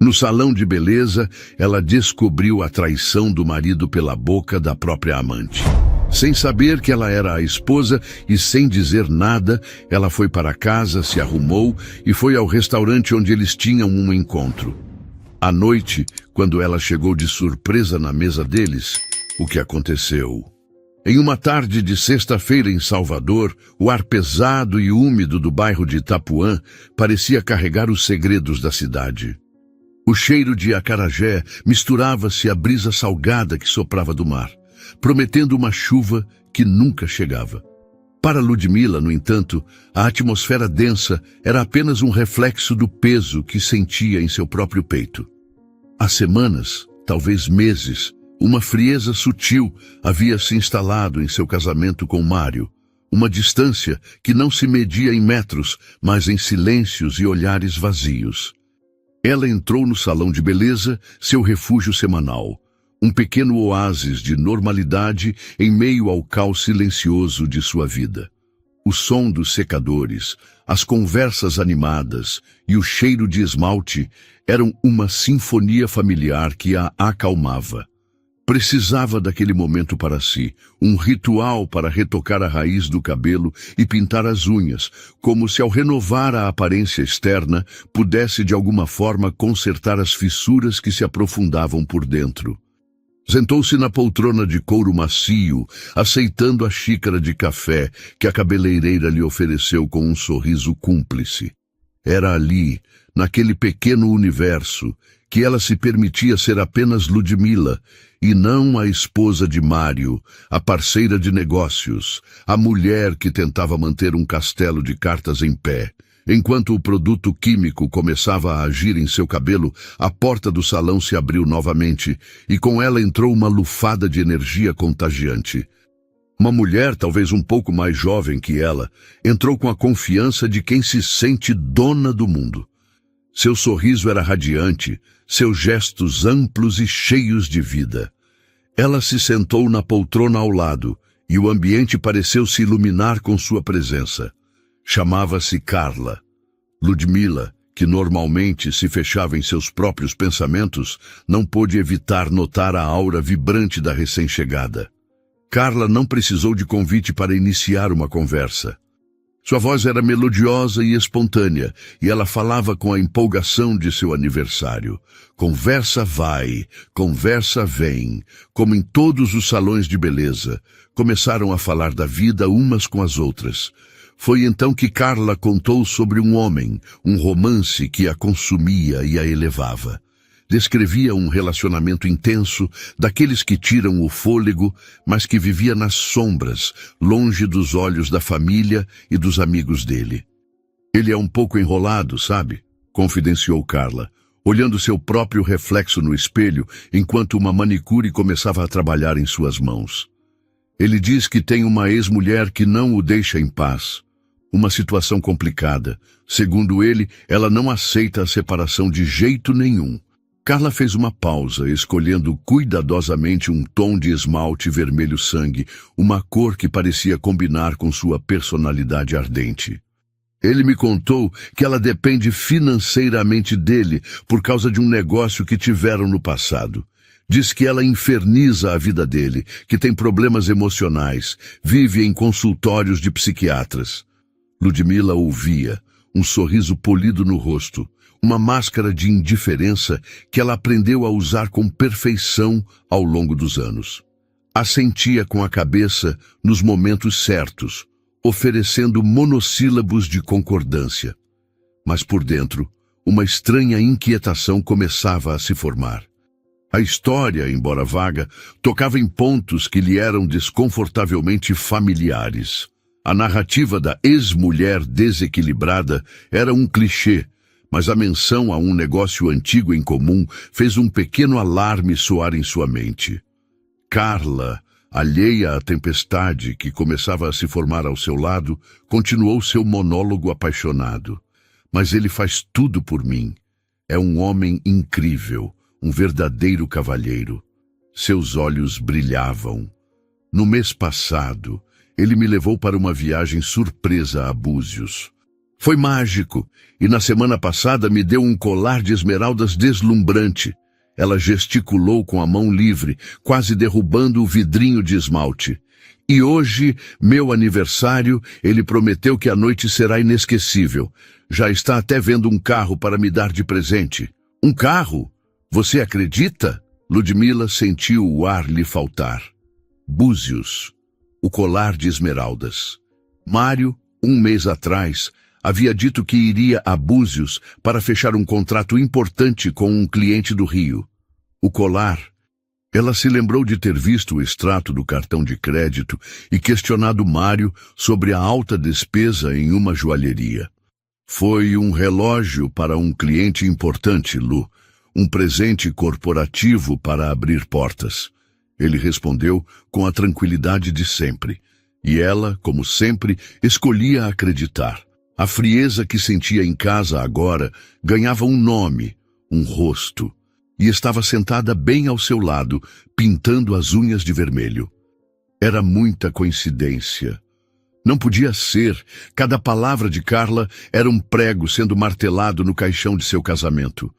No salão de beleza, ela descobriu a traição do marido pela boca da própria amante. Sem saber que ela era a esposa e sem dizer nada, ela foi para casa, se arrumou e foi ao restaurante onde eles tinham um encontro. À noite, quando ela chegou de surpresa na mesa deles, o que aconteceu? Em uma tarde de sexta-feira em Salvador, o ar pesado e úmido do bairro de Itapuã parecia carregar os segredos da cidade. O cheiro de acarajé misturava-se à brisa salgada que soprava do mar, prometendo uma chuva que nunca chegava. Para Ludmila, no entanto, a atmosfera densa era apenas um reflexo do peso que sentia em seu próprio peito. Há semanas, talvez meses, uma frieza sutil havia se instalado em seu casamento com Mário, uma distância que não se media em metros, mas em silêncios e olhares vazios. Ela entrou no salão de beleza, seu refúgio semanal, um pequeno oásis de normalidade em meio ao caos silencioso de sua vida. O som dos secadores, as conversas animadas e o cheiro de esmalte eram uma sinfonia familiar que a acalmava. Precisava daquele momento para si, um ritual para retocar a raiz do cabelo e pintar as unhas, como se ao renovar a aparência externa, pudesse de alguma forma consertar as fissuras que se aprofundavam por dentro. Sentou-se na poltrona de couro macio, aceitando a xícara de café que a cabeleireira lhe ofereceu com um sorriso cúmplice. Era ali, naquele pequeno universo, que ela se permitia ser apenas Ludmila, e não a esposa de Mário, a parceira de negócios, a mulher que tentava manter um castelo de cartas em pé. Enquanto o produto químico começava a agir em seu cabelo, a porta do salão se abriu novamente, e com ela entrou uma lufada de energia contagiante. Uma mulher, talvez um pouco mais jovem que ela, entrou com a confiança de quem se sente dona do mundo. Seu sorriso era radiante, seus gestos amplos e cheios de vida. Ela se sentou na poltrona ao lado, e o ambiente pareceu se iluminar com sua presença. Chamava-se Carla. Ludmila, que normalmente se fechava em seus próprios pensamentos, não pôde evitar notar a aura vibrante da recém-chegada. Carla não precisou de convite para iniciar uma conversa. Sua voz era melodiosa e espontânea, e ela falava com a empolgação de seu aniversário. Conversa vai, conversa vem, como em todos os salões de beleza. Começaram a falar da vida umas com as outras. Foi então que Carla contou sobre um homem, um romance que a consumia e a elevava. Descrevia um relacionamento intenso, daqueles que tiram o fôlego, mas que vivia nas sombras, longe dos olhos da família e dos amigos dele. Ele é um pouco enrolado, sabe? Confidenciou Carla, olhando seu próprio reflexo no espelho, enquanto uma manicure começava a trabalhar em suas mãos. Ele diz que tem uma ex-mulher que não o deixa em paz. Uma situação complicada. Segundo ele, ela não aceita a separação de jeito nenhum. Carla fez uma pausa, escolhendo cuidadosamente um tom de esmalte vermelho sangue, uma cor que parecia combinar com sua personalidade ardente. Ele me contou que ela depende financeiramente dele por causa de um negócio que tiveram no passado. Diz que ela inferniza a vida dele, que tem problemas emocionais, vive em consultórios de psiquiatras. Ludmila ouvia, um sorriso polido no rosto, uma máscara de indiferença que ela aprendeu a usar com perfeição ao longo dos anos. Assentia com a cabeça nos momentos certos, oferecendo monossílabos de concordância. Mas por dentro, uma estranha inquietação começava a se formar. A história, embora vaga, tocava em pontos que lhe eram desconfortavelmente familiares. A narrativa da ex-mulher desequilibrada era um clichê, mas a menção a um negócio antigo em comum fez um pequeno alarme soar em sua mente. Carla, alheia à tempestade que começava a se formar ao seu lado, continuou seu monólogo apaixonado. Mas ele faz tudo por mim. É um homem incrível, um verdadeiro cavalheiro. Seus olhos brilhavam. No mês passado, ele me levou para uma viagem surpresa a Búzios. Foi mágico, e na semana passada me deu um colar de esmeraldas deslumbrante. Ela gesticulou com a mão livre, quase derrubando o vidrinho de esmalte. E hoje, meu aniversário, ele prometeu que a noite será inesquecível. Já está até vendo um carro para me dar de presente. Um carro? Você acredita? Ludmila sentiu o ar lhe faltar. Búzios, o colar de esmeraldas. Mário, um mês atrás, havia dito que iria a Búzios para fechar um contrato importante com um cliente do Rio. O colar. Ela se lembrou de ter visto o extrato do cartão de crédito e questionado Mário sobre a alta despesa em uma joalheria. Foi um relógio para um cliente importante, Lu. Um presente corporativo para abrir portas. Ele respondeu com a tranquilidade de sempre. E ela, como sempre, escolhia acreditar. A frieza que sentia em casa agora ganhava um nome, um rosto. E estava sentada bem ao seu lado, pintando as unhas de vermelho. Era muita coincidência. Não podia ser. Cada palavra de Carla era um prego sendo martelado no caixão de seu casamento.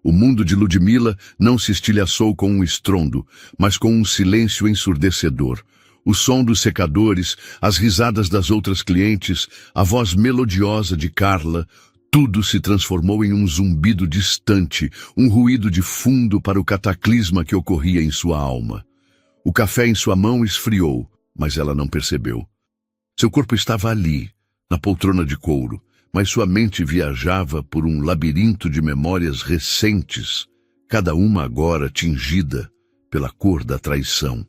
O mundo de Ludmila não se estilhaçou com um estrondo, mas com um silêncio ensurdecedor. O som dos secadores, as risadas das outras clientes, a voz melodiosa de Carla, tudo se transformou em um zumbido distante, um ruído de fundo para o cataclisma que ocorria em sua alma. O café em sua mão esfriou, mas ela não percebeu. Seu corpo estava ali, na poltrona de couro, mas sua mente viajava por um labirinto de memórias recentes, cada uma agora tingida pela cor da traição.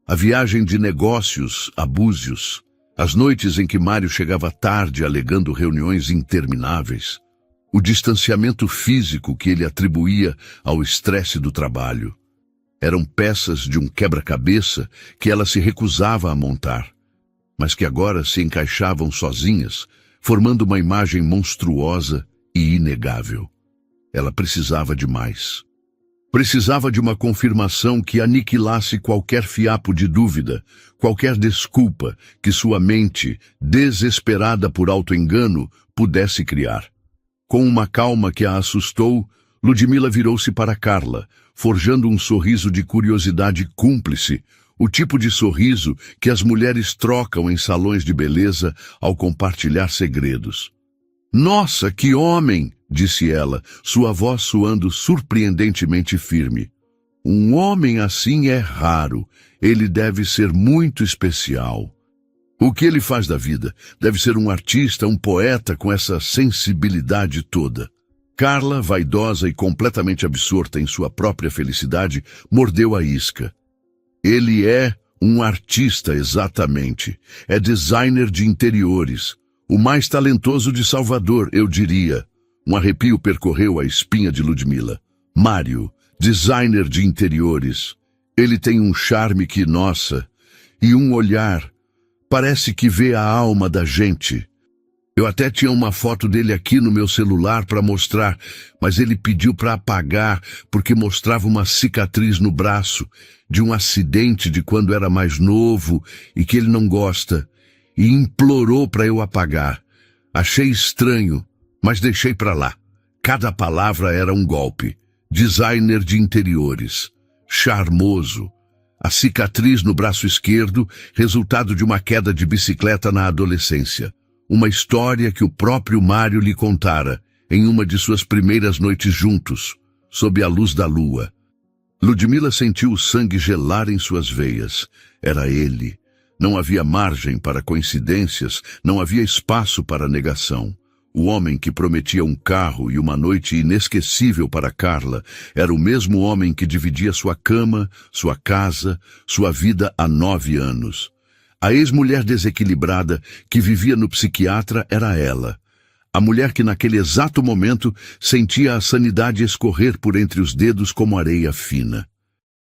A viagem de negócios a Búzios, as noites em que Mário chegava tarde alegando reuniões intermináveis, o distanciamento físico que ele atribuía ao estresse do trabalho. Eram peças de um quebra-cabeça que ela se recusava a montar, mas que agora se encaixavam sozinhas, formando uma imagem monstruosa e inegável. Ela precisava de mais. Precisava de uma confirmação que aniquilasse qualquer fiapo de dúvida, qualquer desculpa que sua mente, desesperada por auto-engano, pudesse criar. Com uma calma que a assustou, Ludmila virou-se para Carla, forjando um sorriso de curiosidade cúmplice, o tipo de sorriso que as mulheres trocam em salões de beleza ao compartilhar segredos. "Nossa, que homem!" disse ela, sua voz soando surpreendentemente firme. "Um homem assim é raro. Ele deve ser muito especial. O que ele faz da vida? Deve ser um artista, um poeta com essa sensibilidade toda." Carla, vaidosa e completamente absorta em sua própria felicidade, mordeu a isca. "Ele é um artista, exatamente. É designer de interiores. O mais talentoso de Salvador, eu diria." Um arrepio percorreu a espinha de Ludmila. Mário, designer de interiores. Ele tem um charme que, nossa, e um olhar. Parece que vê a alma da gente. Eu até tinha uma foto dele aqui no meu celular para mostrar, mas ele pediu para apagar porque mostrava uma cicatriz no braço de um acidente de quando era mais novo e que ele não gosta, e implorou para eu apagar. Achei estranho, mas deixei para lá. Cada palavra era um golpe. Designer de interiores. Charmoso. A cicatriz no braço esquerdo, resultado de uma queda de bicicleta na adolescência. Uma história que o próprio Mário lhe contara em uma de suas primeiras noites juntos, sob a luz da lua. Ludmila sentiu o sangue gelar em suas veias. Era ele. Não havia margem para coincidências, não havia espaço para negação. O homem que prometia um carro e uma noite inesquecível para Carla era o mesmo homem que dividia sua cama, sua casa, sua vida há 9 anos. A ex-mulher desequilibrada que vivia no psiquiatra era ela. A mulher que naquele exato momento sentia a sanidade escorrer por entre os dedos como areia fina.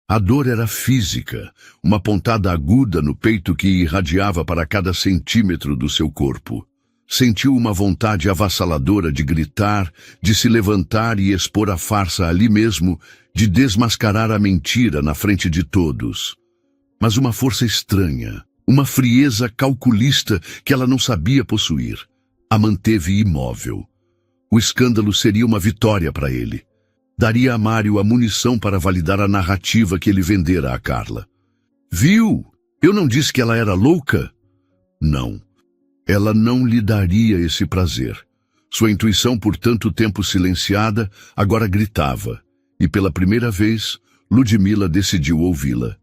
A dor era física, uma pontada aguda no peito que irradiava para cada centímetro do seu corpo. Sentiu uma vontade avassaladora de gritar, de se levantar e expor a farsa ali mesmo, de desmascarar a mentira na frente de todos. Mas uma força estranha, uma frieza calculista que ela não sabia possuir. a manteve imóvel. O escândalo seria uma vitória para ele. Daria a Mário a munição para validar a narrativa que ele vendera a Carla. Viu? Eu não disse que ela era louca? Não. Ela não lhe daria esse prazer. Sua intuição, por tanto tempo silenciada, agora gritava. E pela primeira vez, Ludmila decidiu ouvi-la.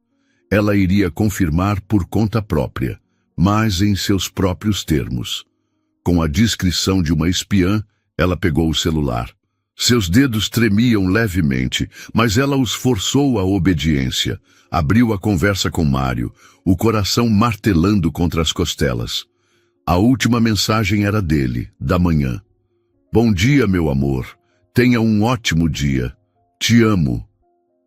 Ela iria confirmar por conta própria, mas em seus próprios termos. Com a discrição de uma espiã, ela pegou o celular. Seus dedos tremiam levemente, mas ela os forçou à obediência. Abriu a conversa com Mário, o coração martelando contra as costelas. A última mensagem era dele, da manhã. Bom dia, meu amor. Tenha um ótimo dia. Te amo.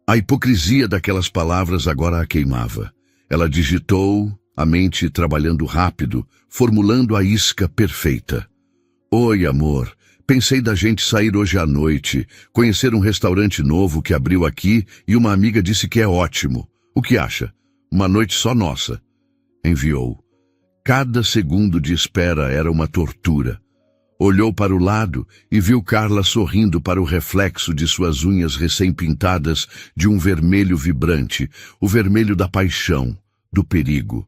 A hipocrisia daquelas palavras agora a queimava. Ela digitou, a mente trabalhando rápido, formulando a isca perfeita. Oi, amor. Pensei da gente sair hoje à noite, conhecer um restaurante novo que abriu aqui e uma amiga disse que é ótimo. O que acha? Uma noite só nossa. Enviou. Cada segundo de espera era uma tortura. Olhou para o lado e viu Carla sorrindo para o reflexo de suas unhas recém-pintadas de um vermelho vibrante, o vermelho da paixão, do perigo.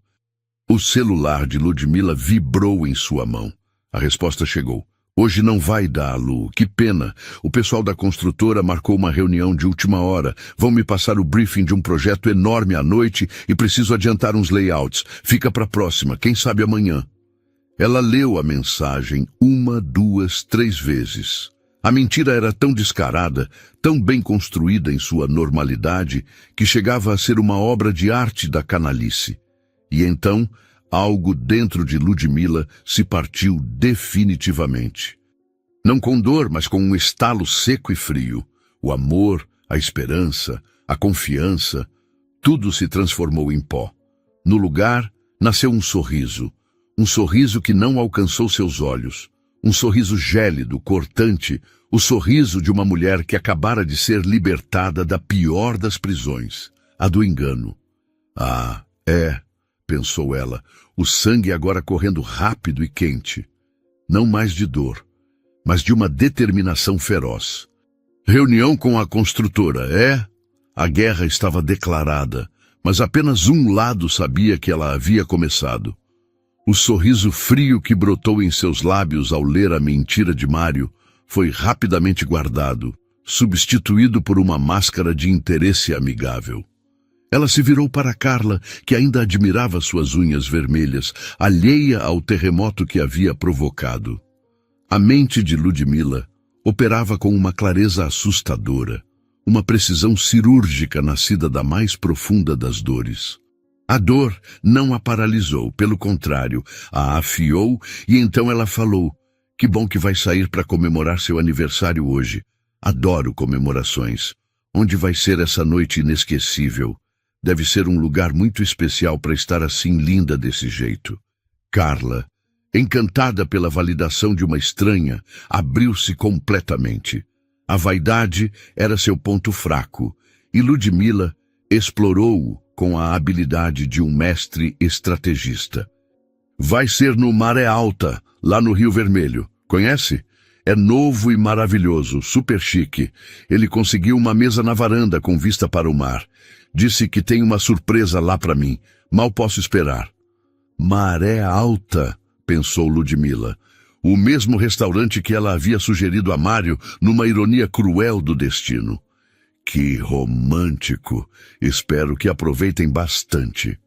O celular de Ludmila vibrou em sua mão. A resposta chegou. Hoje não vai dar, Lu. Que pena. O pessoal da construtora marcou uma reunião de última hora. Vão me passar o briefing de um projeto enorme à noite e preciso adiantar uns layouts. Fica para a próxima, quem sabe amanhã. Ela leu a mensagem 1, 2, 3 vezes. A mentira era tão descarada, tão bem construída em sua normalidade, que chegava a ser uma obra de arte da canalice. E então, algo dentro de Ludmila se partiu definitivamente. Não com dor, mas com um estalo seco e frio. O amor, a esperança, a confiança, tudo se transformou em pó. No lugar, nasceu um sorriso que não alcançou seus olhos. Um sorriso gélido, cortante, o sorriso de uma mulher que acabara de ser libertada da pior das prisões, a do engano. Ah, pensou ela, o sangue agora correndo rápido e quente. Não mais de dor, mas de uma determinação feroz. Reunião com a construtora, A guerra estava declarada, mas apenas um lado sabia que ela havia começado. O sorriso frio que brotou em seus lábios ao ler a mentira de Mário foi rapidamente guardado, substituído por uma máscara de interesse amigável. Ela se virou para Carla, que ainda admirava suas unhas vermelhas, alheia ao terremoto que havia provocado. A mente de Ludmila operava com uma clareza assustadora, uma precisão cirúrgica nascida da mais profunda das dores. A dor não a paralisou, pelo contrário, a afiou e então ela falou: que bom que vai sair para comemorar seu aniversário hoje. Adoro comemorações. Onde vai ser essa noite inesquecível? Deve ser um lugar muito especial para estar assim linda desse jeito. Carla, encantada pela validação de uma estranha, abriu-se completamente. A vaidade era seu ponto fraco, e Ludmila explorou-o com a habilidade de um mestre estrategista. Vai ser no Maré Alta, lá no Rio Vermelho. Conhece? É novo e maravilhoso, super chique. Ele conseguiu uma mesa na varanda com vista para o mar. Disse que tem uma surpresa lá para mim. Mal posso esperar. Maré Alta, pensou Ludmila. O mesmo restaurante que ela havia sugerido a Mário numa ironia cruel do destino. Que romântico! Espero que aproveitem bastante.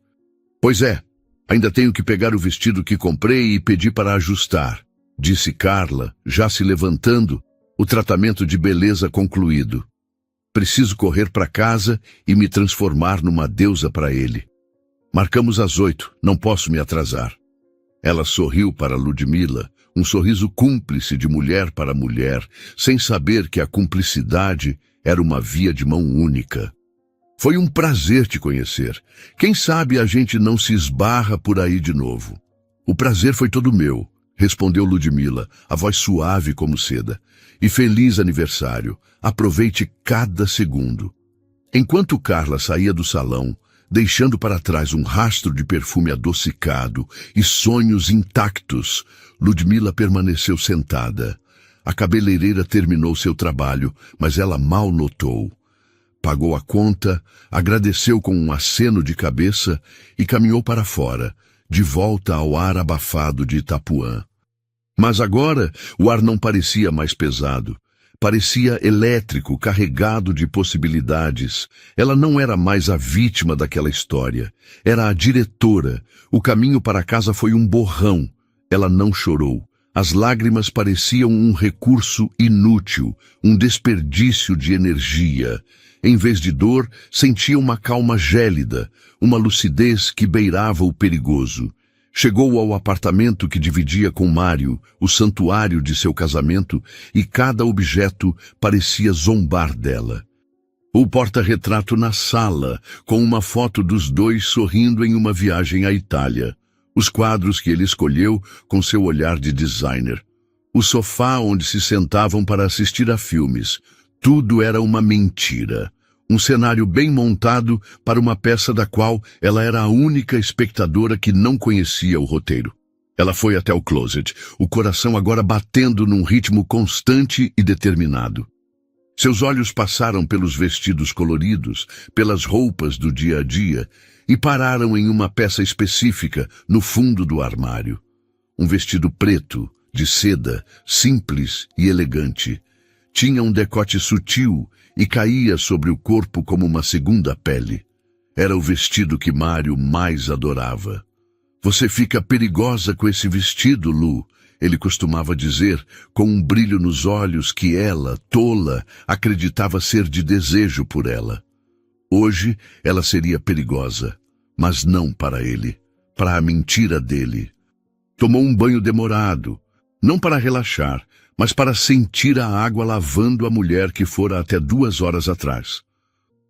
Pois é, ainda tenho que pegar o vestido que comprei e pedir para ajustar, disse Carla, já se levantando, o tratamento de beleza concluído. Preciso correr para casa e me transformar numa deusa para ele. Marcamos às 8, não posso me atrasar. Ela sorriu para Ludmila, um sorriso cúmplice de mulher para mulher, sem saber que a cumplicidade era uma via de mão única. Foi um prazer te conhecer. Quem sabe a gente não se esbarra por aí de novo. O prazer foi todo meu, respondeu Ludmila, a voz suave como seda. E feliz aniversário. Aproveite cada segundo. Enquanto Carla saía do salão, deixando para trás um rastro de perfume adocicado e sonhos intactos. Ludmila permaneceu sentada. A cabeleireira terminou seu trabalho, mas ela mal notou. Pagou a conta, agradeceu com um aceno de cabeça e caminhou para fora, de volta ao ar abafado de Itapuã. Mas agora o ar não parecia mais pesado. Parecia elétrico, carregado de possibilidades. Ela não era mais a vítima daquela história. Era a diretora. O caminho para casa foi um borrão. Ela não chorou. As lágrimas pareciam um recurso inútil, um desperdício de energia. Em vez de dor, sentia uma calma gélida, uma lucidez que beirava o perigoso. Chegou ao apartamento que dividia com Mário, o santuário de seu casamento, e cada objeto parecia zombar dela. O porta-retrato na sala, com uma foto dos dois sorrindo em uma viagem à Itália. Os quadros que ele escolheu com seu olhar de designer. O sofá onde se sentavam para assistir a filmes. Tudo era uma mentira. Um cenário bem montado para uma peça da qual ela era a única espectadora que não conhecia o roteiro. Ela foi até o closet, o coração agora batendo num ritmo constante e determinado. Seus olhos passaram pelos vestidos coloridos, pelas roupas do dia a dia, e pararam em uma peça específica no fundo do armário. Um vestido preto, de seda, simples e elegante. Tinha um decote sutil e caía sobre o corpo como uma segunda pele. Era o vestido que Mário mais adorava. Você fica perigosa com esse vestido, Lu, ele costumava dizer, com um brilho nos olhos que ela, tola, acreditava ser de desejo por ela. Hoje ela seria perigosa, mas não para ele, para a mentira dele. Tomou um banho demorado, não para relaxar, mas para sentir a água lavando a mulher que fora até 2 horas atrás.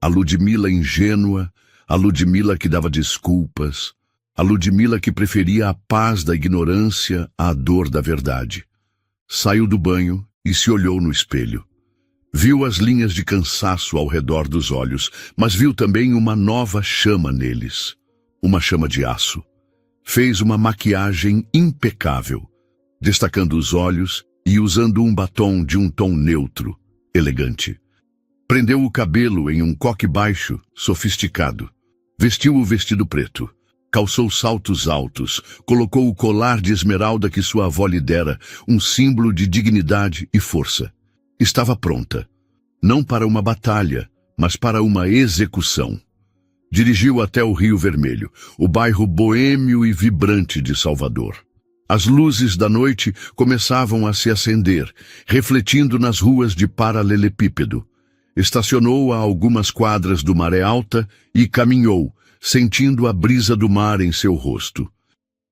A Ludmila ingênua, a Ludmila que dava desculpas, a Ludmila que preferia a paz da ignorância à dor da verdade. Saiu do banho e se olhou no espelho. Viu as linhas de cansaço ao redor dos olhos, mas viu também uma nova chama neles. Uma chama de aço. Fez uma maquiagem impecável, destacando os olhos e usando um batom de um tom neutro, elegante. Prendeu o cabelo em um coque baixo, sofisticado. Vestiu o vestido preto. Calçou saltos altos. Colocou o colar de esmeralda que sua avó lhe dera, um símbolo de dignidade e força. Estava pronta. Não para uma batalha, mas para uma execução. Dirigiu até o Rio Vermelho, o bairro boêmio e vibrante de Salvador. As luzes da noite começavam a se acender, refletindo nas ruas de paralelepípedo. Estacionou a algumas quadras do Maré Alta e caminhou, sentindo a brisa do mar em seu rosto.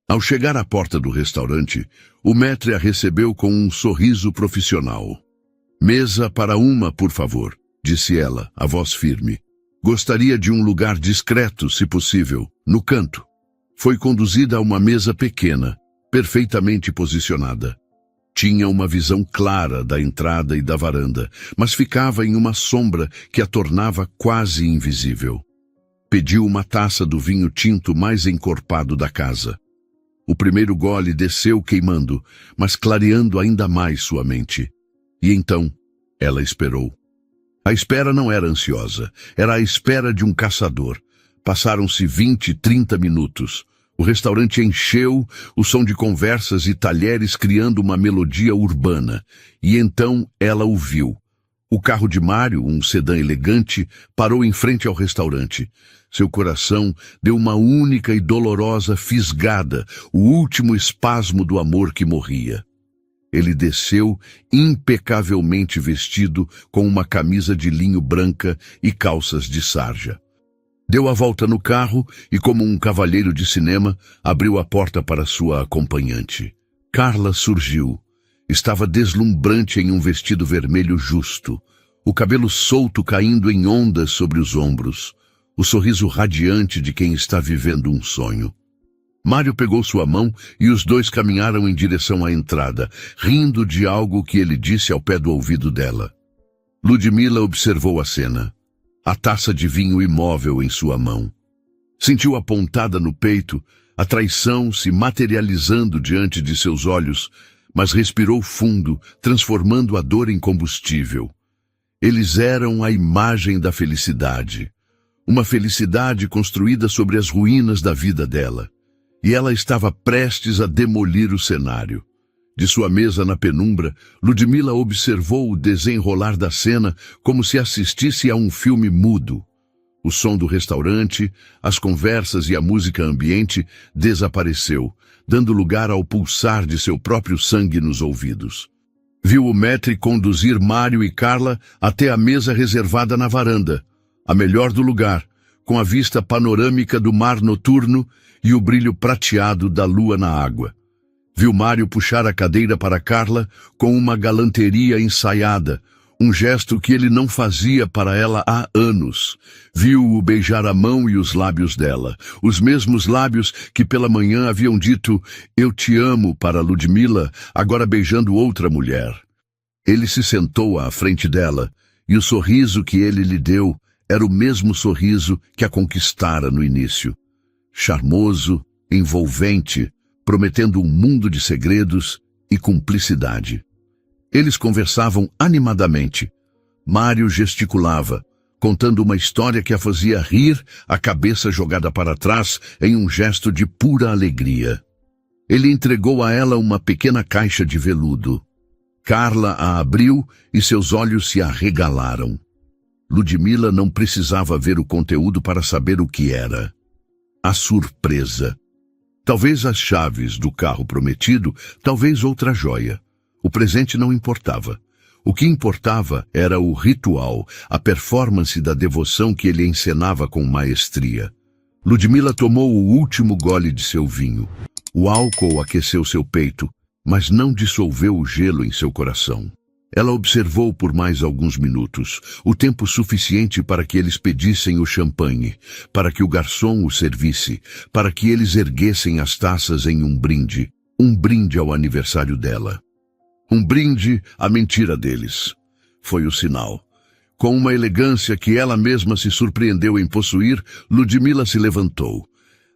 Ao chegar à porta do restaurante, o maître a recebeu com um sorriso profissional. "Mesa para uma, por favor", disse ela, a voz firme. "Gostaria de um lugar discreto, se possível, no canto." Foi conduzida a uma mesa pequena, perfeitamente posicionada. Tinha uma visão clara da entrada e da varanda, mas ficava em uma sombra que a tornava quase invisível. Pediu uma taça do vinho tinto mais encorpado da casa. O primeiro gole desceu queimando, mas clareando ainda mais sua mente. E então, ela esperou. A espera não era ansiosa, era a espera de um caçador. Passaram-se 20, 30 minutos. O restaurante encheu, o som de conversas e talheres criando uma melodia urbana. E então ela o viu. O carro de Mário, um sedã elegante, parou em frente ao restaurante. Seu coração deu uma única e dolorosa fisgada, o último espasmo do amor que morria. Ele desceu, impecavelmente vestido, com uma camisa de linho branca e calças de sarja. Deu a volta no carro e, como um cavalheiro de cinema, abriu a porta para sua acompanhante. Carla surgiu. Estava deslumbrante em um vestido vermelho justo, o cabelo solto caindo em ondas sobre os ombros, o sorriso radiante de quem está vivendo um sonho. Mário pegou sua mão e os dois caminharam em direção à entrada, rindo de algo que ele disse ao pé do ouvido dela. Ludmila observou a cena. A taça de vinho imóvel em sua mão. Sentiu a pontada no peito, a traição se materializando diante de seus olhos, mas respirou fundo, transformando a dor em combustível. Eles eram a imagem da felicidade. Uma felicidade construída sobre as ruínas da vida dela. E ela estava prestes a demolir o cenário. De sua mesa na penumbra, Ludmila observou o desenrolar da cena como se assistisse a um filme mudo. O som do restaurante, as conversas e a música ambiente desapareceu, dando lugar ao pulsar de seu próprio sangue nos ouvidos. Viu o maître conduzir Mário e Carla até a mesa reservada na varanda, a melhor do lugar, com a vista panorâmica do mar noturno e o brilho prateado da lua na água. Viu Mário puxar a cadeira para Carla com uma galanteria ensaiada, um gesto que ele não fazia para ela há anos. Viu-o beijar a mão e os lábios dela, os mesmos lábios que pela manhã haviam dito "Eu te amo" para Ludmila, agora beijando outra mulher. Ele se sentou à frente dela, e o sorriso que ele lhe deu era o mesmo sorriso que a conquistara no início. Charmoso, envolvente, prometendo um mundo de segredos e cumplicidade. Eles conversavam animadamente. Mário gesticulava, contando uma história que a fazia rir, a cabeça jogada para trás em um gesto de pura alegria. Ele entregou a ela uma pequena caixa de veludo. Carla a abriu e seus olhos se arregalaram. Ludmila não precisava ver o conteúdo para saber o que era. A surpresa. Talvez as chaves do carro prometido, talvez outra joia. O presente não importava. O que importava era o ritual, a performance da devoção que ele encenava com maestria. Ludmila tomou o último gole de seu vinho. O álcool aqueceu seu peito, mas não dissolveu o gelo em seu coração. Ela observou por mais alguns minutos, o tempo suficiente para que eles pedissem o champanhe, para que o garçom o servisse, para que eles erguessem as taças em um brinde ao aniversário dela. Um brinde à mentira deles. Foi o sinal. Com uma elegância que ela mesma se surpreendeu em possuir, Ludmila se levantou.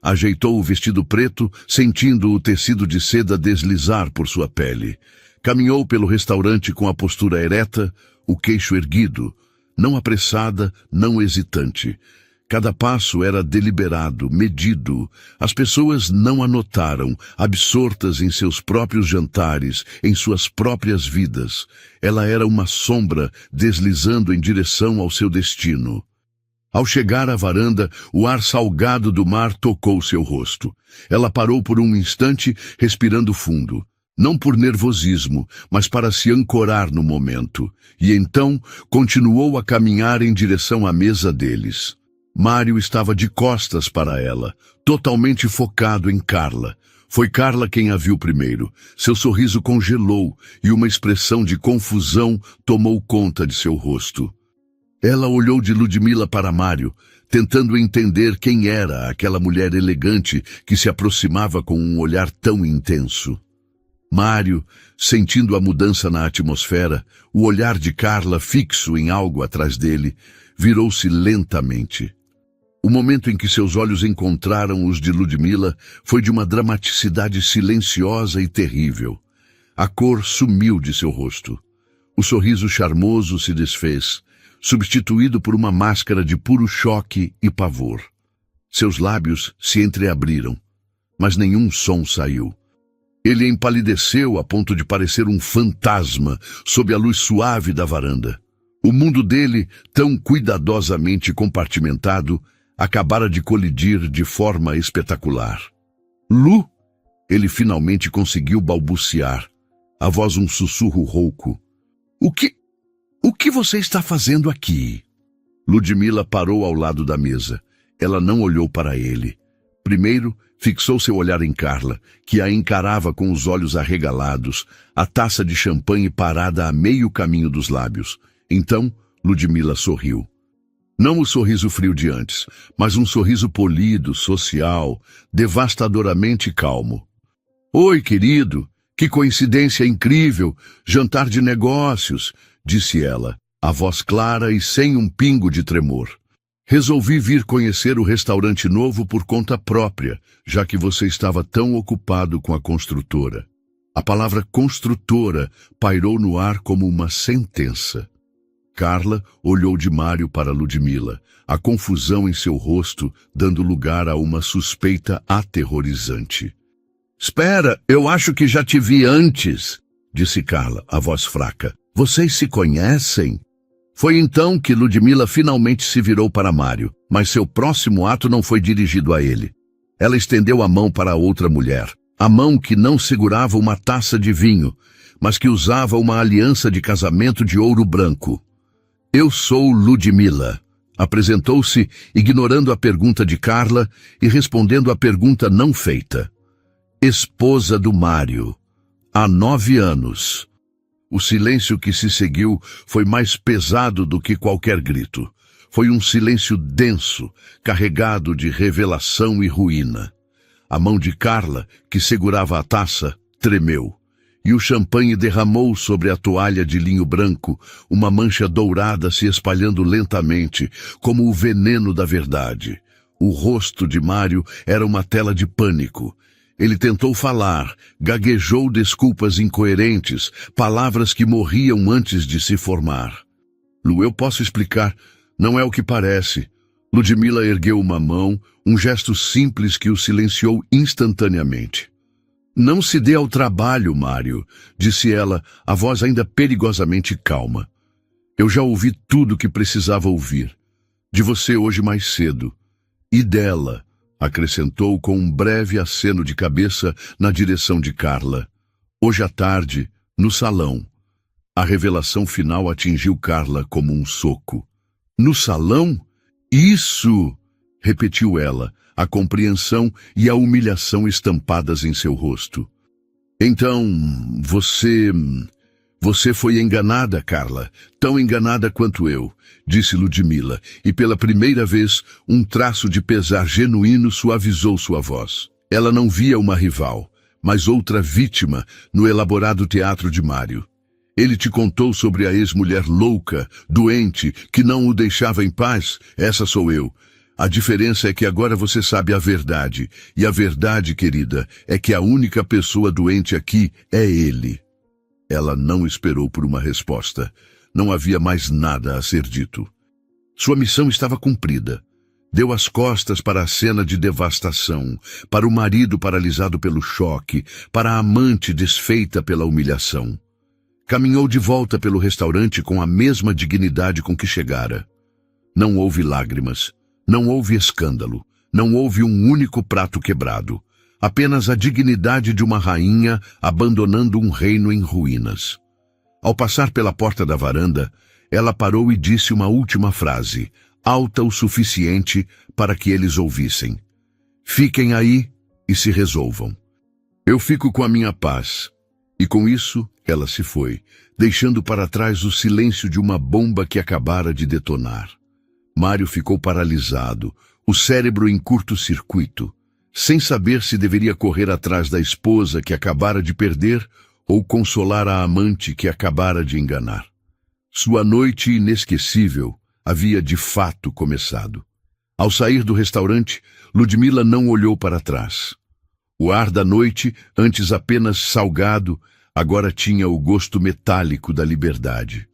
Ajeitou o vestido preto, sentindo o tecido de seda deslizar por sua pele. Caminhou pelo restaurante com a postura ereta, o queixo erguido, não apressada, não hesitante. Cada passo era deliberado, medido. As pessoas não a notaram, absortas em seus próprios jantares, em suas próprias vidas. Ela era uma sombra deslizando em direção ao seu destino. Ao chegar à varanda, o ar salgado do mar tocou seu rosto. Ela parou por um instante, respirando fundo. Não por nervosismo, mas para se ancorar no momento. E então continuou a caminhar em direção à mesa deles. Mário estava de costas para ela, totalmente focado em Carla. Foi Carla quem a viu primeiro. Seu sorriso congelou e uma expressão de confusão tomou conta de seu rosto. Ela olhou de Ludmila para Mário, tentando entender quem era aquela mulher elegante que se aproximava com um olhar tão intenso. Mário, sentindo a mudança na atmosfera, o olhar de Carla fixo em algo atrás dele, virou-se lentamente. O momento em que seus olhos encontraram os de Ludmila foi de uma dramaticidade silenciosa e terrível. A cor sumiu de seu rosto. O sorriso charmoso se desfez, substituído por uma máscara de puro choque e pavor. Seus lábios se entreabriram, mas nenhum som saiu. Ele empalideceu a ponto de parecer um fantasma sob a luz suave da varanda. O mundo dele, tão cuidadosamente compartimentado, acabara de colidir de forma espetacular. Lu! Ele finalmente conseguiu balbuciar, a voz um sussurro rouco. O que você está fazendo aqui? Ludmila parou ao lado da mesa. Ela não olhou para ele. Primeiro, fixou seu olhar em Carla, que a encarava com os olhos arregalados, a taça de champanhe parada a meio caminho dos lábios. Então, Ludmila sorriu. Não o sorriso frio de antes, mas um sorriso polido, social, devastadoramente calmo. Oi, querido, que coincidência incrível, jantar de negócios, disse ela, a voz clara e sem um pingo de tremor. Resolvi vir conhecer o restaurante novo por conta própria, já que você estava tão ocupado com a construtora. A palavra construtora pairou no ar como uma sentença. Carla olhou de Mário para Ludmila, a confusão em seu rosto dando lugar a uma suspeita aterrorizante. Espera, eu acho que já te vi antes, disse Carla, a voz fraca. Vocês se conhecem? Foi então que Ludmila finalmente se virou para Mário, mas seu próximo ato não foi dirigido a ele. Ela estendeu a mão para a outra mulher, a mão que não segurava uma taça de vinho, mas que usava uma aliança de casamento de ouro branco. Eu sou Ludmila. Apresentou-se, ignorando a pergunta de Carla e respondendo à pergunta não feita. Esposa do Mário. Há 9 anos. O silêncio que se seguiu foi mais pesado do que qualquer grito. Foi um silêncio denso, carregado de revelação e ruína. A mão de Carla, que segurava a taça, tremeu. E o champanhe derramou sobre a toalha de linho branco, uma mancha dourada se espalhando lentamente, como o veneno da verdade. O rosto de Mário era uma tela de pânico. Ele tentou falar, gaguejou desculpas incoerentes, palavras que morriam antes de se formar. Lu, eu posso explicar, não é o que parece. Ludmila ergueu uma mão, um gesto simples que o silenciou instantaneamente. Não se dê ao trabalho, Mário, disse ela, a voz ainda perigosamente calma. Eu já ouvi tudo o que precisava ouvir. De você hoje mais cedo. E dela, acrescentou com um breve aceno de cabeça na direção de Carla. Hoje à tarde, no salão. A revelação final atingiu Carla como um soco. No salão? Isso! Repetiu ela, a compreensão e a humilhação estampadas em seu rosto. Então, você foi enganada, Carla, tão enganada quanto eu, disse Ludmila, e pela primeira vez um traço de pesar genuíno suavizou sua voz. Ela não via uma rival, mas outra vítima no elaborado teatro de Mário. Ele te contou sobre a ex-mulher louca, doente, que não o deixava em paz? Essa sou eu. A diferença é que agora você sabe a verdade, e a verdade, querida, é que a única pessoa doente aqui é ele. Ela não esperou por uma resposta. Não havia mais nada a ser dito. Sua missão estava cumprida. Deu as costas para a cena de devastação, para o marido paralisado pelo choque, para a amante desfeita pela humilhação. Caminhou de volta pelo restaurante com a mesma dignidade com que chegara. Não houve lágrimas. Não houve escândalo, não houve um único prato quebrado, apenas a dignidade de uma rainha abandonando um reino em ruínas. Ao passar pela porta da varanda, ela parou e disse uma última frase, alta o suficiente para que eles ouvissem. Fiquem aí e se resolvam. Eu fico com a minha paz. E com isso, ela se foi, deixando para trás o silêncio de uma bomba que acabara de detonar. Mário ficou paralisado, o cérebro em curto-circuito, sem saber se deveria correr atrás da esposa que acabara de perder ou consolar a amante que acabara de enganar. Sua noite inesquecível havia de fato começado. Ao sair do restaurante, Ludmila não olhou para trás. O ar da noite, antes apenas salgado, agora tinha o gosto metálico da liberdade.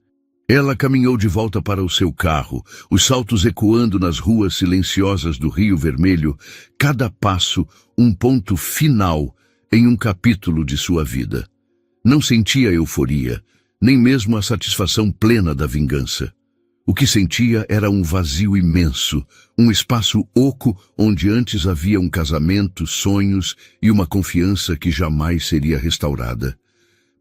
Ela caminhou de volta para o seu carro, os saltos ecoando nas ruas silenciosas do Rio Vermelho, cada passo um ponto final em um capítulo de sua vida. Não sentia euforia, nem mesmo a satisfação plena da vingança. O que sentia era um vazio imenso, um espaço oco onde antes havia um casamento, sonhos e uma confiança que jamais seria restaurada.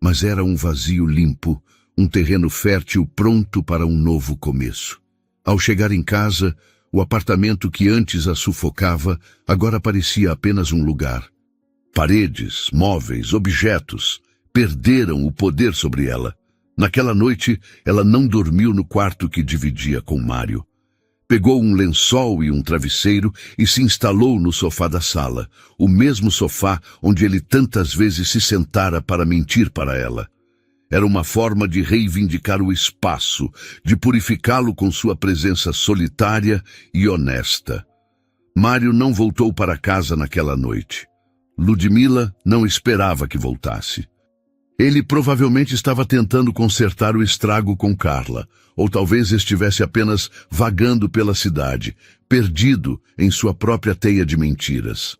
Mas era um vazio limpo, um terreno fértil pronto para um novo começo. Ao chegar em casa, o apartamento que antes a sufocava agora parecia apenas um lugar. Paredes, móveis, objetos perderam o poder sobre ela. Naquela noite, ela não dormiu no quarto que dividia com Mário. Pegou um lençol e um travesseiro e se instalou no sofá da sala, o mesmo sofá onde ele tantas vezes se sentara para mentir para ela. Era uma forma de reivindicar o espaço, de purificá-lo com sua presença solitária e honesta. Mário não voltou para casa naquela noite. Ludmila não esperava que voltasse. Ele provavelmente estava tentando consertar o estrago com Carla, ou talvez estivesse apenas vagando pela cidade, perdido em sua própria teia de mentiras.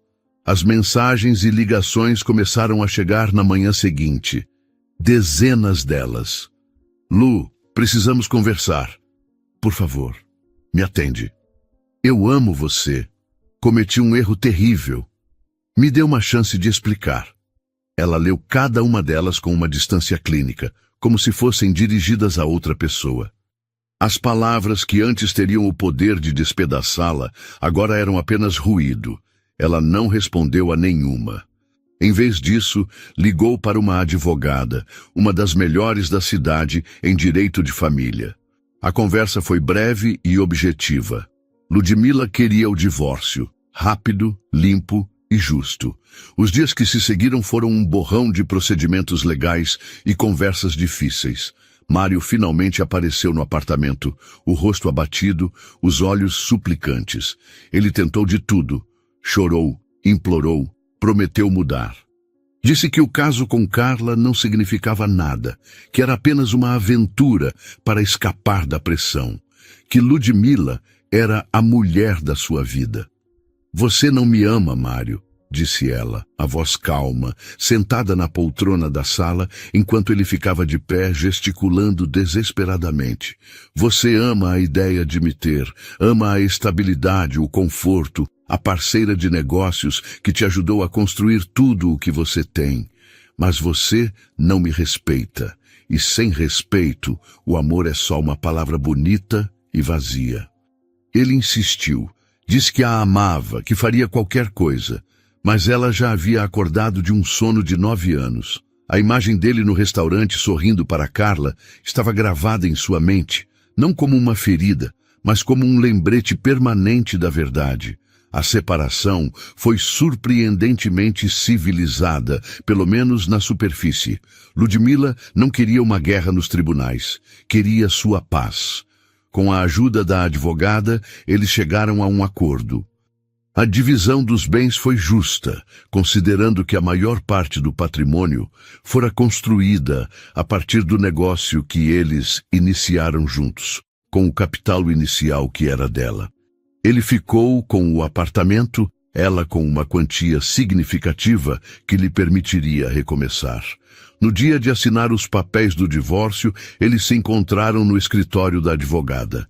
As mensagens e ligações começaram a chegar na manhã seguinte. Dezenas delas. Lu, precisamos conversar. Por favor, me atende. Eu amo você. Cometi um erro terrível. Me dê uma chance de explicar. Ela leu cada uma delas com uma distância clínica, como se fossem dirigidas a outra pessoa. As palavras que antes teriam o poder de despedaçá-la, agora eram apenas ruído. Ela não respondeu a nenhuma. Em vez disso, ligou para uma advogada, uma das melhores da cidade em direito de família. A conversa foi breve e objetiva. Ludmila queria o divórcio, rápido, limpo e justo. Os dias que se seguiram foram um borrão de procedimentos legais e conversas difíceis. Mário finalmente apareceu no apartamento, o rosto abatido, os olhos suplicantes. Ele tentou de tudo. Chorou, implorou, prometeu mudar. Disse que o caso com Carla não significava nada, que era apenas uma aventura para escapar da pressão, que Ludmila era a mulher da sua vida. Você não me ama, Mário, disse ela, a voz calma, sentada na poltrona da sala, enquanto ele ficava de pé, gesticulando desesperadamente. Você ama a ideia de me ter, ama a estabilidade, o conforto, a parceira de negócios que te ajudou a construir tudo o que você tem. Mas você não me respeita, e sem respeito, o amor é só uma palavra bonita e vazia. Ele insistiu, disse que a amava, que faria qualquer coisa, mas ela já havia acordado de um sono de 9 anos. A imagem dele no restaurante sorrindo para Carla estava gravada em sua mente, não como uma ferida, mas como um lembrete permanente da verdade. A separação foi surpreendentemente civilizada, pelo menos na superfície. Ludmila não queria uma guerra nos tribunais, queria sua paz. Com a ajuda da advogada, eles chegaram a um acordo. A divisão dos bens foi justa, considerando que a maior parte do patrimônio fora construída a partir do negócio que eles iniciaram juntos, com o capital inicial que era dela. Ele ficou com o apartamento, ela com uma quantia significativa que lhe permitiria recomeçar. No dia de assinar os papéis do divórcio, eles se encontraram no escritório da advogada.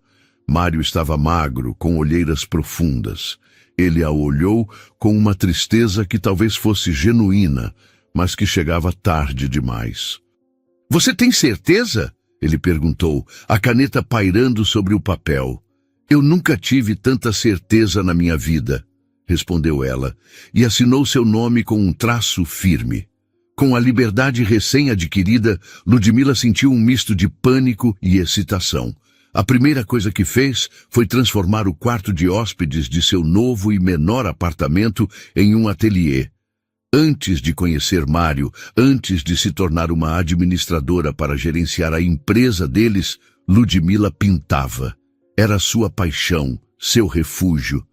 Mário estava magro, com olheiras profundas. Ele a olhou com uma tristeza que talvez fosse genuína, mas que chegava tarde demais. — Você tem certeza? Ele perguntou, a caneta pairando sobre o papel. — Eu nunca tive tanta certeza na minha vida, respondeu ela, e assinou seu nome com um traço firme. Com a liberdade recém-adquirida, Ludmila sentiu um misto de pânico e excitação. A primeira coisa que fez foi transformar o quarto de hóspedes de seu novo e menor apartamento em um ateliê. Antes de conhecer Mário, antes de se tornar uma administradora para gerenciar a empresa deles, Ludmila pintava. Era sua paixão, seu refúgio.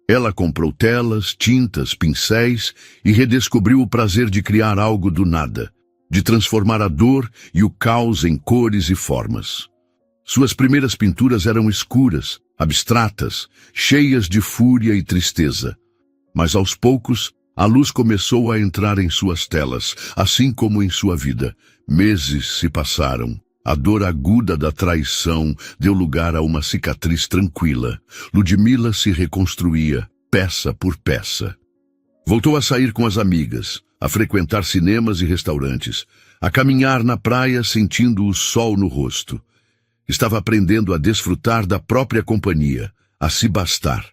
Ela comprou telas, tintas, pincéis e redescobriu o prazer de criar algo do nada, de transformar a dor e o caos em cores e formas. Suas primeiras pinturas eram escuras, abstratas, cheias de fúria e tristeza. Mas aos poucos, a luz começou a entrar em suas telas, assim como em sua vida. Meses se passaram. A dor aguda da traição deu lugar a uma cicatriz tranquila. Ludmila se reconstruía, peça por peça. Voltou a sair com as amigas, a frequentar cinemas e restaurantes, a caminhar na praia sentindo o sol no rosto. Estava aprendendo a desfrutar da própria companhia, a se bastar.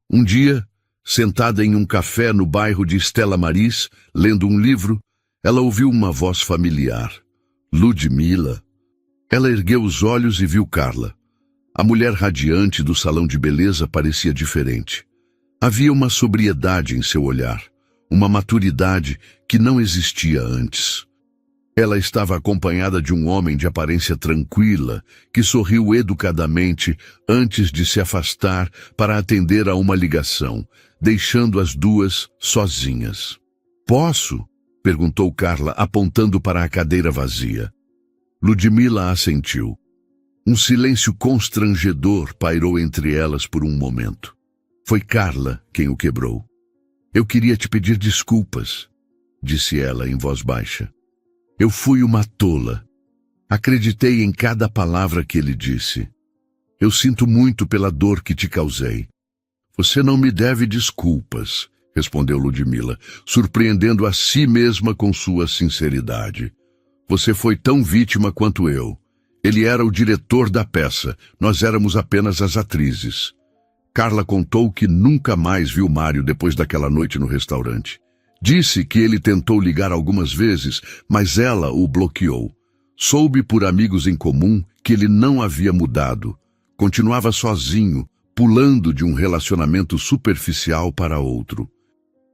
Um dia, sentada em um café no bairro de Stella Maris, lendo um livro, ela ouviu uma voz familiar. Ludmila. Ela ergueu os olhos e viu Carla. A mulher radiante do salão de beleza parecia diferente. Havia uma sobriedade em seu olhar, uma maturidade que não existia antes. Ela estava acompanhada de um homem de aparência tranquila, que sorriu educadamente antes de se afastar para atender a uma ligação, deixando as duas sozinhas. "Posso?" perguntou Carla, apontando para a cadeira vazia. Ludmila assentiu. Um silêncio constrangedor pairou entre elas por um momento. Foi Carla quem o quebrou. "Eu queria te pedir desculpas", disse ela em voz baixa. "Eu fui uma tola. Acreditei em cada palavra que ele disse. Eu sinto muito pela dor que te causei." "Você não me deve desculpas", respondeu Ludmila, surpreendendo a si mesma com sua sinceridade. "Você foi tão vítima quanto eu. Ele era o diretor da peça, nós éramos apenas as atrizes." Carla contou que nunca mais viu Mário depois daquela noite no restaurante. Disse que ele tentou ligar algumas vezes, mas ela o bloqueou. Soube por amigos em comum que ele não havia mudado. Continuava sozinho, pulando de um relacionamento superficial para outro.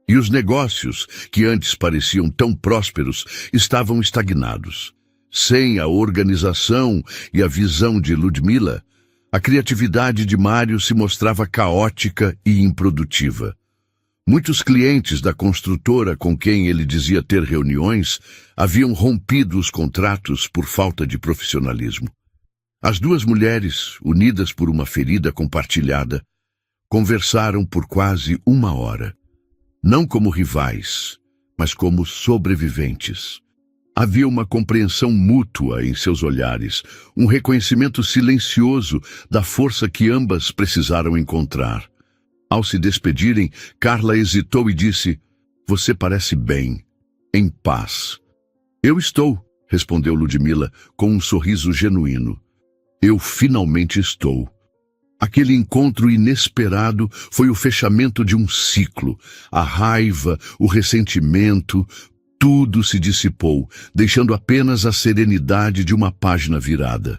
E os negócios, que antes pareciam tão prósperos, estavam estagnados. Sem a organização e a visão de Ludmila, a criatividade de Mário se mostrava caótica e improdutiva. Muitos clientes da construtora com quem ele dizia ter reuniões haviam rompido os contratos por falta de profissionalismo. As duas mulheres, unidas por uma ferida compartilhada, conversaram por quase 1 hora. Não como rivais, mas como sobreviventes. Havia uma compreensão mútua em seus olhares, um reconhecimento silencioso da força que ambas precisaram encontrar. Ao se despedirem, Carla hesitou e disse: "Você parece bem, em paz." "Eu estou", respondeu Ludmila com um sorriso genuíno. "Eu finalmente estou." Aquele encontro inesperado foi o fechamento de um ciclo. A raiva, o ressentimento, tudo se dissipou, deixando apenas a serenidade de uma página virada.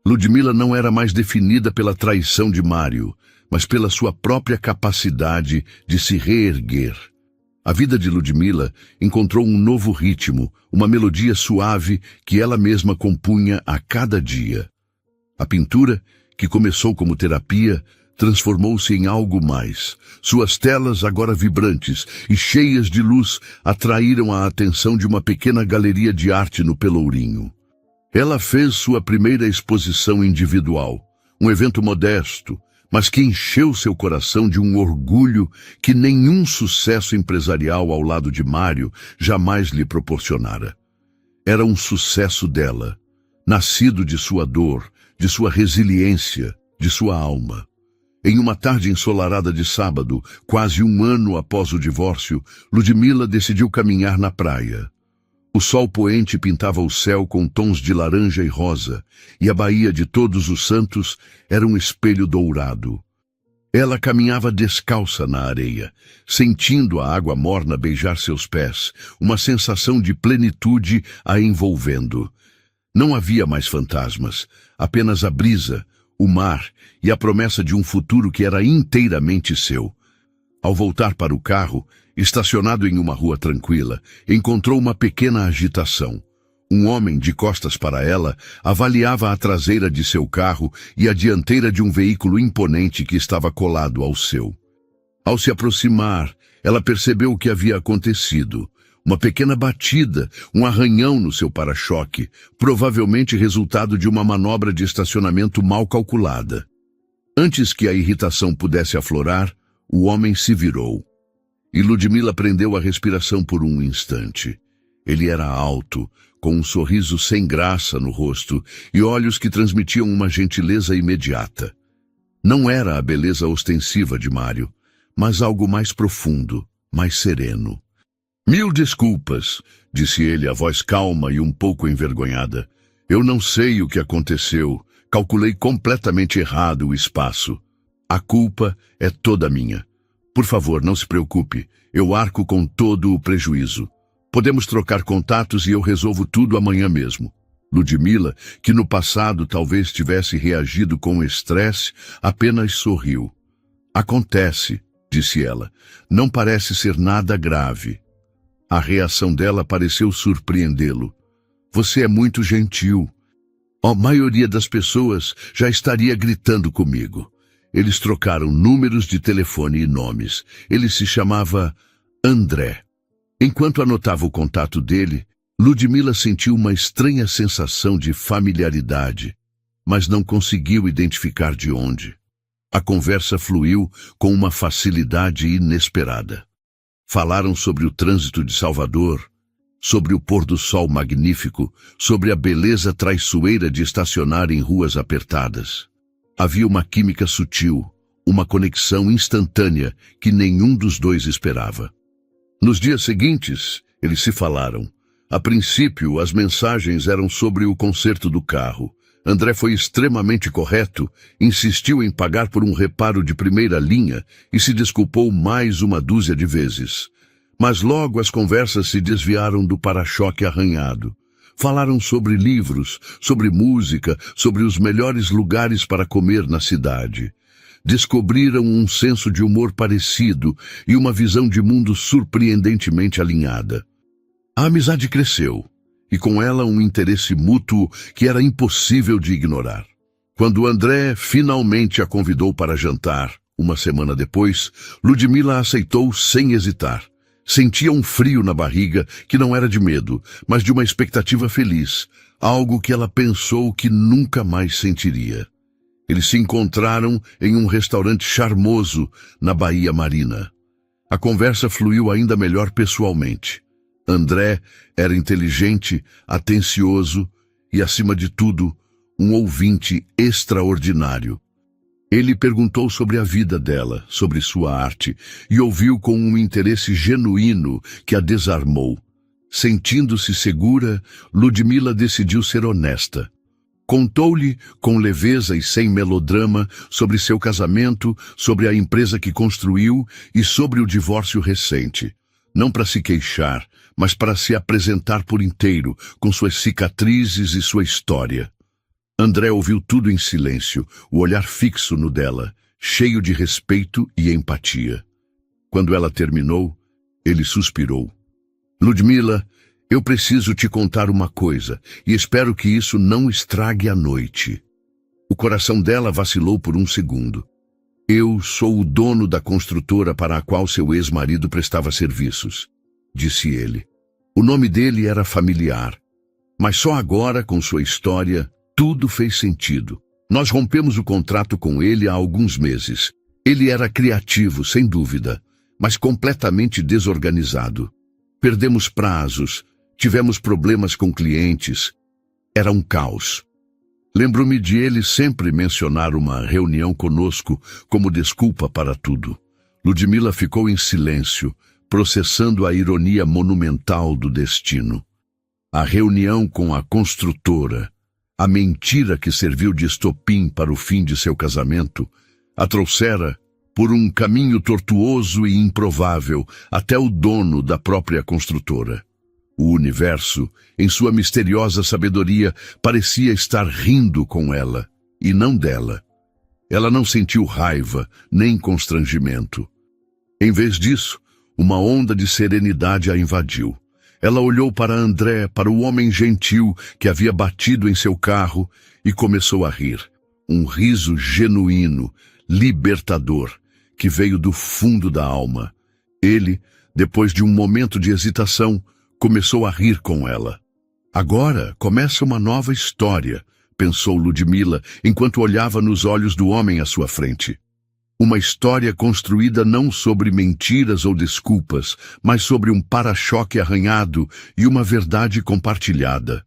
Ludmila não era mais definida pela traição de Mário, mas pela sua própria capacidade de se reerguer. A vida de Ludmila encontrou um novo ritmo, uma melodia suave que ela mesma compunha a cada dia. A pintura, que começou como terapia, transformou-se em algo mais. Suas telas, agora vibrantes e cheias de luz, atraíram a atenção de uma pequena galeria de arte no Pelourinho. Ela fez sua primeira exposição individual, um evento modesto, mas que encheu seu coração de um orgulho que nenhum sucesso empresarial ao lado de Mário jamais lhe proporcionara. Era um sucesso dela, nascido de sua dor, de sua resiliência, de sua alma. Em uma tarde ensolarada de sábado, quase 1 ano após o divórcio, Ludmila decidiu caminhar na praia. O sol poente pintava o céu com tons de laranja e rosa, e a Baía de Todos os Santos era um espelho dourado. Ela caminhava descalça na areia, sentindo a água morna beijar seus pés, uma sensação de plenitude a envolvendo. Não havia mais fantasmas, apenas a brisa, o mar e a promessa de um futuro que era inteiramente seu. Ao voltar para o carro, estacionado em uma rua tranquila, encontrou uma pequena agitação. Um homem, de costas para ela, avaliava a traseira de seu carro e a dianteira de um veículo imponente que estava colado ao seu. Ao se aproximar, ela percebeu o que havia acontecido. Uma pequena batida, um arranhão no seu para-choque, provavelmente resultado de uma manobra de estacionamento mal calculada. Antes que a irritação pudesse aflorar, o homem se virou. E Ludmila prendeu a respiração por um instante. Ele era alto, com um sorriso sem graça no rosto e olhos que transmitiam uma gentileza imediata. Não era a beleza ostensiva de Mário, mas algo mais profundo, mais sereno. "Mil desculpas", disse ele, a voz calma e um pouco envergonhada. "Eu não sei o que aconteceu. Calculei completamente errado o espaço. A culpa é toda minha. Por favor, não se preocupe. Eu arco com todo o prejuízo. Podemos trocar contatos e eu resolvo tudo amanhã mesmo." Ludmila, que no passado talvez tivesse reagido com estresse, apenas sorriu. "Acontece", disse ela. "Não parece ser nada grave." A reação dela pareceu surpreendê-lo. Você é muito gentil. A maioria das pessoas já estaria gritando comigo. Eles trocaram números de telefone e nomes. Ele se chamava André. Enquanto anotava o contato dele, Ludmila sentiu uma estranha sensação de familiaridade, mas não conseguiu identificar de onde. A conversa fluiu com uma facilidade inesperada. Falaram sobre o trânsito de Salvador, sobre o pôr do sol magnífico, sobre a beleza traiçoeira de estacionar em ruas apertadas. Havia uma química sutil, uma conexão instantânea que nenhum dos dois esperava. Nos dias seguintes, eles se falaram. A princípio, as mensagens eram sobre o conserto do carro. André foi extremamente correto, insistiu em pagar por um reparo de primeira linha e se desculpou mais uma dúzia de vezes. Mas logo as conversas se desviaram do para-choque arranhado. Falaram sobre livros, sobre música, sobre os melhores lugares para comer na cidade. Descobriram um senso de humor parecido e uma visão de mundo surpreendentemente alinhada. A amizade cresceu, e com ela um interesse mútuo que era impossível de ignorar. Quando André finalmente a convidou para jantar, uma semana depois, Ludmila aceitou sem hesitar. Sentia um frio na barriga que não era de medo, mas de uma expectativa feliz, algo que ela pensou que nunca mais sentiria. Eles se encontraram em um restaurante charmoso na Baía Marina. A conversa fluiu ainda melhor pessoalmente. André era inteligente, atencioso e, acima de tudo, um ouvinte extraordinário. Ele perguntou sobre a vida dela, sobre sua arte, e ouviu com um interesse genuíno que a desarmou. Sentindo-se segura, Ludmila decidiu ser honesta. Contou-lhe, com leveza e sem melodrama, sobre seu casamento, sobre a empresa que construiu e sobre o divórcio recente. Não para se queixar, mas para se apresentar por inteiro, com suas cicatrizes e sua história. André ouviu tudo em silêncio, o olhar fixo no dela, cheio de respeito e empatia. Quando ela terminou, ele suspirou. Ludmila, eu preciso te contar uma coisa, e espero que isso não estrague a noite. O coração dela vacilou por um segundo. Eu sou o dono da construtora para a qual seu ex-marido prestava serviços, disse ele. O nome dele era familiar, mas só agora, com sua história, tudo fez sentido. Nós rompemos o contrato com ele há alguns meses. Ele era criativo, sem dúvida, mas completamente desorganizado. Perdemos prazos, tivemos problemas com clientes. Era um caos. Lembro-me de ele sempre mencionar uma reunião conosco como desculpa para tudo. Ludmila ficou em silêncio, processando a ironia monumental do destino. A reunião com a construtora, a mentira que serviu de estopim para o fim de seu casamento, a trouxera, por um caminho tortuoso e improvável, até o dono da própria construtora. O universo, em sua misteriosa sabedoria, parecia estar rindo com ela, e não dela. Ela não sentiu raiva, nem constrangimento. Em vez disso, uma onda de serenidade a invadiu. Ela olhou para André, para o homem gentil que havia batido em seu carro, e começou a rir. Um riso genuíno, libertador, que veio do fundo da alma. Ele, depois de um momento de hesitação, começou a rir com ela. Agora começa uma nova história, pensou Ludmila, enquanto olhava nos olhos do homem à sua frente. Uma história construída não sobre mentiras ou desculpas, mas sobre um para-choque arranhado e uma verdade compartilhada.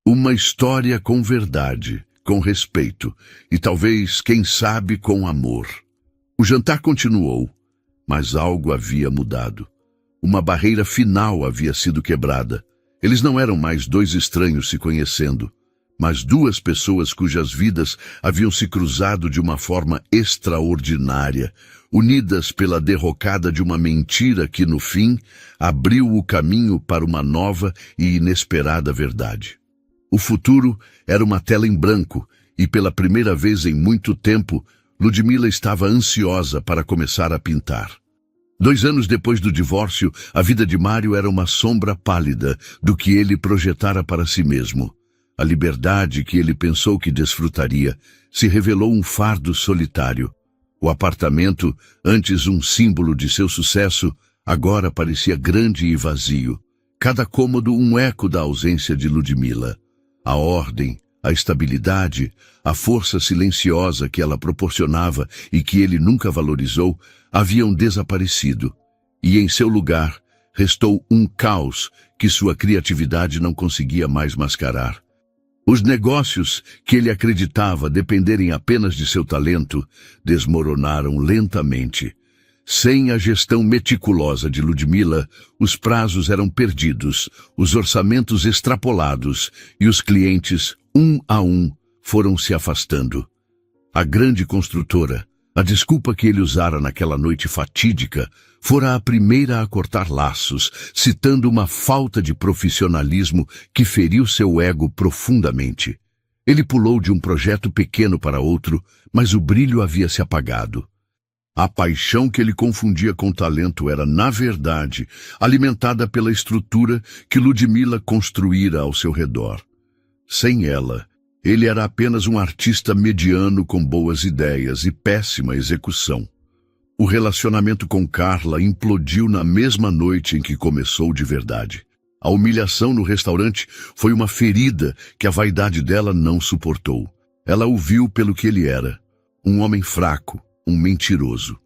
Uma história com verdade, com respeito e talvez, quem sabe, com amor. O jantar continuou, mas algo havia mudado. Uma barreira final havia sido quebrada. Eles não eram mais dois estranhos se conhecendo, mas duas pessoas cujas vidas haviam se cruzado de uma forma extraordinária, unidas pela derrocada de uma mentira que, no fim, abriu o caminho para uma nova e inesperada verdade. O futuro era uma tela em branco e, pela primeira vez em muito tempo, Ludmila estava ansiosa para começar a pintar. 2 anos depois do divórcio, a vida de Mário era uma sombra pálida do que ele projetara para si mesmo. A liberdade que ele pensou que desfrutaria se revelou um fardo solitário. O apartamento, antes um símbolo de seu sucesso, agora parecia grande e vazio. Cada cômodo um eco da ausência de Ludmila. A ordem, a estabilidade, a força silenciosa que ela proporcionava e que ele nunca valorizou, haviam desaparecido. E em seu lugar, restou um caos que sua criatividade não conseguia mais mascarar. Os negócios que ele acreditava dependerem apenas de seu talento desmoronaram lentamente. Sem a gestão meticulosa de Ludmila, os prazos eram perdidos, os orçamentos extrapolados e os clientes, um a um, foram se afastando. A grande construtora, a desculpa que ele usara naquela noite fatídica, fora a primeira a cortar laços, citando uma falta de profissionalismo que feriu seu ego profundamente. Ele pulou de um projeto pequeno para outro, mas o brilho havia se apagado. A paixão que ele confundia com talento era, na verdade, alimentada pela estrutura que Ludmila construíra ao seu redor. Sem ela, ele era apenas um artista mediano com boas ideias e péssima execução. O relacionamento com Carla implodiu na mesma noite em que começou de verdade. A humilhação no restaurante foi uma ferida que a vaidade dela não suportou. Ela o viu pelo que ele era, um homem fraco, um mentiroso.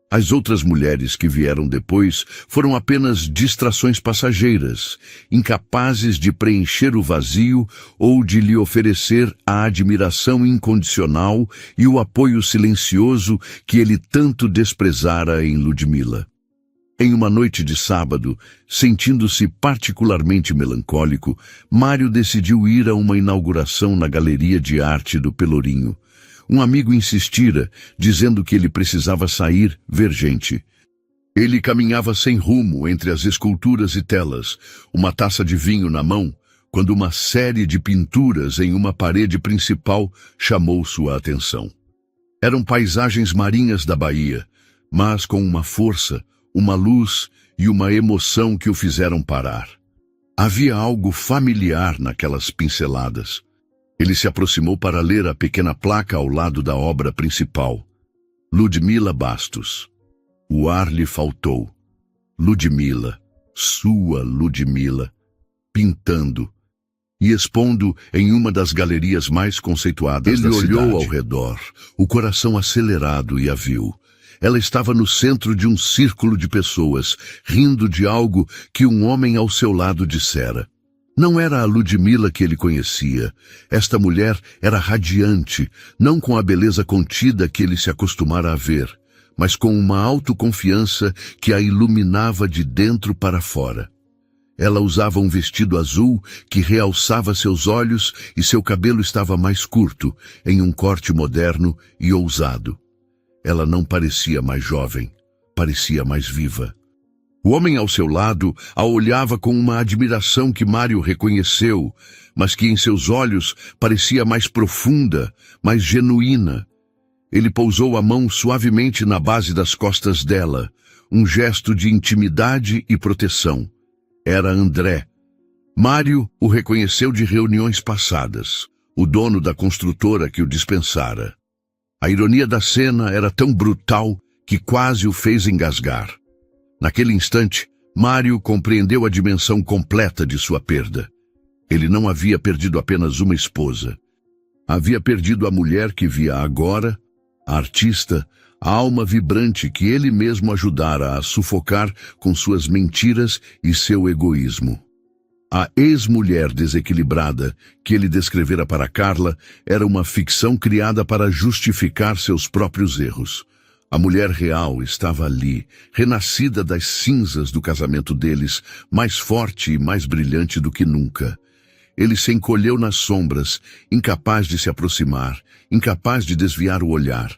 As outras mulheres que vieram depois foram apenas distrações passageiras, incapazes de preencher o vazio ou de lhe oferecer a admiração incondicional e o apoio silencioso que ele tanto desprezara em Ludmila. Em uma noite de sábado, sentindo-se particularmente melancólico, Mário decidiu ir a uma inauguração na Galeria de Arte do Pelourinho. Um amigo insistira, dizendo que ele precisava sair ver gente. Ele caminhava sem rumo entre as esculturas e telas, uma taça de vinho na mão, quando uma série de pinturas em uma parede principal chamou sua atenção. Eram paisagens marinhas da Bahia, mas com uma força, uma luz e uma emoção que o fizeram parar. Havia algo familiar naquelas pinceladas. Ele se aproximou para ler a pequena placa ao lado da obra principal. Ludmila Bastos. O ar lhe faltou. Ludmila, sua Ludmila, pintando e expondo em uma das galerias mais conceituadas da cidade. Ele olhou ao redor, o coração acelerado, e a viu. Ela estava no centro de um círculo de pessoas, rindo de algo que um homem ao seu lado dissera. Não era a Ludmila que ele conhecia. Esta mulher era radiante, não com a beleza contida que ele se acostumara a ver, mas com uma autoconfiança que a iluminava de dentro para fora. Ela usava um vestido azul que realçava seus olhos e seu cabelo estava mais curto, em um corte moderno e ousado. Ela não parecia mais jovem, parecia mais viva. O homem ao seu lado a olhava com uma admiração que Mário reconheceu, mas que em seus olhos parecia mais profunda, mais genuína. Ele pousou a mão suavemente na base das costas dela, um gesto de intimidade e proteção. Era André. Mário o reconheceu de reuniões passadas, o dono da construtora que o dispensara. A ironia da cena era tão brutal que quase o fez engasgar. Naquele instante, Mário compreendeu a dimensão completa de sua perda. Ele não havia perdido apenas uma esposa. Havia perdido a mulher que via agora, a artista, a alma vibrante que ele mesmo ajudara a sufocar com suas mentiras e seu egoísmo. A ex-mulher desequilibrada que ele descrevera para Carla era uma ficção criada para justificar seus próprios erros. A mulher real estava ali, renascida das cinzas do casamento deles, mais forte e mais brilhante do que nunca. Ele se encolheu nas sombras, incapaz de se aproximar, incapaz de desviar o olhar.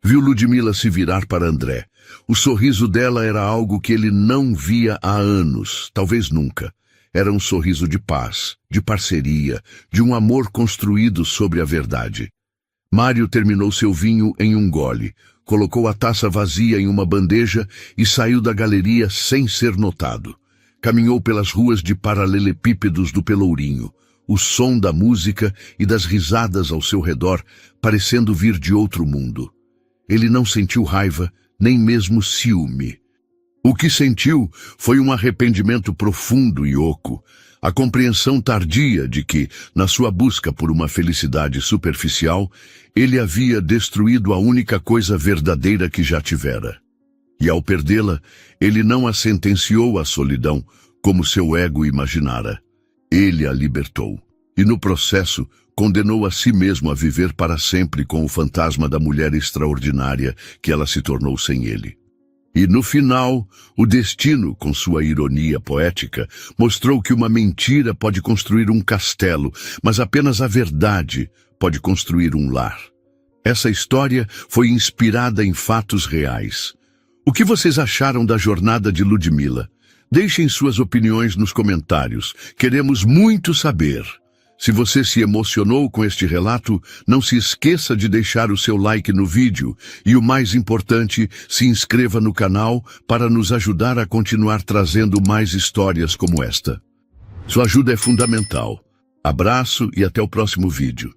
Viu Ludmila se virar para André. O sorriso dela era algo que ele não via há anos, talvez nunca. Era um sorriso de paz, de parceria, de um amor construído sobre a verdade. Mário terminou seu vinho em um gole, colocou a taça vazia em uma bandeja e saiu da galeria sem ser notado. Caminhou pelas ruas de paralelepípedos do Pelourinho, o som da música e das risadas ao seu redor parecendo vir de outro mundo. Ele não sentiu raiva, nem mesmo ciúme. O que sentiu foi um arrependimento profundo e oco, a compreensão tardia de que, na sua busca por uma felicidade superficial, ele havia destruído a única coisa verdadeira que já tivera. E ao perdê-la, ele não a sentenciou à solidão, como seu ego imaginara. Ele a libertou. E no processo, condenou a si mesmo a viver para sempre com o fantasma da mulher extraordinária que ela se tornou sem ele. E no final, o destino, com sua ironia poética, mostrou que uma mentira pode construir um castelo, mas apenas a verdade pode construir um lar. Essa história foi inspirada em fatos reais. O que vocês acharam da jornada de Ludmila? Deixem suas opiniões nos comentários. Queremos muito saber. Se você se emocionou com este relato, não se esqueça de deixar o seu like no vídeo e, o mais importante, se inscreva no canal para nos ajudar a continuar trazendo mais histórias como esta. Sua ajuda é fundamental. Abraço e até o próximo vídeo.